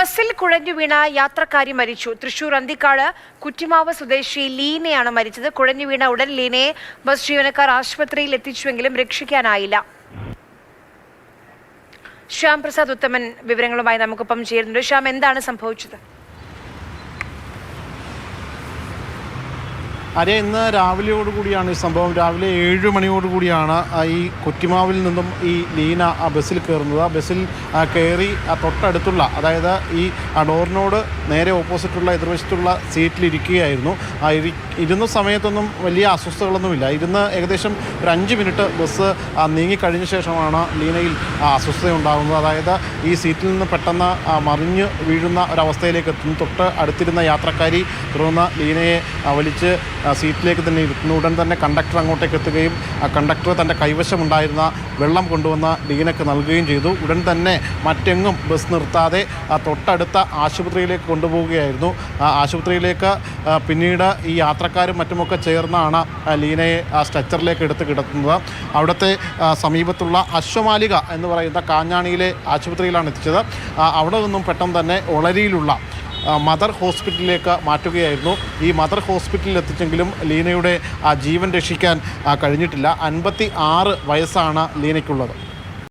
ബസ്സിൽ കുഴഞ്ഞു വീണ യാത്രക്കാരി മരിച്ചു. തൃശൂർ അന്തിക്കാട് കുറ്റിമാവ് സ്വദേശി ലീനയാണ് മരിച്ചത്. കുഴഞ്ഞു വീണ ഉടൻ ലീനയെ ബസ് ജീവനക്കാർ ആശുപത്രിയിൽ എത്തിച്ചുവെങ്കിലും രക്ഷിക്കാനായില്ല. ശ്യാം പ്രസാദ് ഉത്തമൻ വിവരങ്ങളുമായി നമുക്കൊപ്പം ചേരുന്നുണ്ട്. ശ്യാം, എന്താണ് സംഭവിച്ചത്? അരെ, ഇന്ന് രാവിലെയോടുകൂടിയാണ് ഈ സംഭവം. രാവിലെ 7 മണിയോടുകൂടിയാണ് ഈ കുറ്റിമാവിൽ നിന്നും ഈ ലീന ആ ബസ്സിൽ കയറുന്നത്. ആ ബസ്സിൽ കയറി തൊട്ടടുത്തുള്ള, അതായത് ഈ ഡോറിനോട് നേരെ ഓപ്പോസിറ്റുള്ള എതിർവശത്തുള്ള സീറ്റിലിരിക്കുകയായിരുന്നു. ഇരുന്ന സമയത്തൊന്നും വലിയ അസ്വസ്ഥതകളൊന്നുമില്ല. ഏകദേശം ഒരു 5 മിനിറ്റ് ബസ് നീങ്ങിക്കഴിഞ്ഞ ശേഷമാണ് ലീനയിൽ അസ്വസ്ഥതയുണ്ടാകുന്നത്. അതായത് ഈ സീറ്റിൽ നിന്ന് പെട്ടെന്ന് മറിഞ്ഞ് വീഴുന്ന ഒരവസ്ഥയിലേക്ക് എത്തുന്നു. തൊട്ട് അടുത്തിരുന്ന യാത്രക്കാരി തുടർന്ന് ലീനയെ വലിച്ച് സീറ്റിലേക്ക് തന്നെ ഇരുത്തുന്നു. ഉടൻ തന്നെ കണ്ടക്ടർ അങ്ങോട്ടേക്ക് എത്തുകയും കണ്ടക്ടർ തൻ്റെ കൈവശമുണ്ടായിരുന്ന വെള്ളം കൊണ്ടുവന്ന് ലീനയ്ക്ക് നൽകുകയും ചെയ്തു. ഉടൻ തന്നെ മറ്റെങ്ങും ബസ് നിർത്താതെ തൊട്ടടുത്ത ആശുപത്രിയിലേക്ക് കൊണ്ടുപോവുകയായിരുന്നു. ആശുപത്രിയിലേക്ക് പിന്നീട് ഈ യാത്രക്കാരും മറ്റുമൊക്കെ ചേർന്നാണ് ലീനയെ സ്ട്രെച്ചറിലേക്ക് എടുത്ത് കിടത്തുന്നത്. അവിടുത്തെ സമീപത്തുള്ള അശ്വമാലിക എന്ന് പറയുന്ന കാഞ്ഞാണിയിലെ ആശുപത്രിയിലാണ് എത്തിച്ചത്. അവിടെ നിന്നും പെട്ടെന്ന് തന്നെ ഒളരിയിലുള്ള മദർ ഹോസ്പിറ്റലിലേക്ക് മാറ്റുകയായിരുന്നു. ഈ മദർ ഹോസ്പിറ്റലിൽ എത്തിച്ചെങ്കിലും ലീനയുടെ ജീവൻ രക്ഷിക്കാൻ കഴിഞ്ഞിട്ടില്ല. 56 വയസ്സാണ് ലീനയ്ക്കുള്ളത്.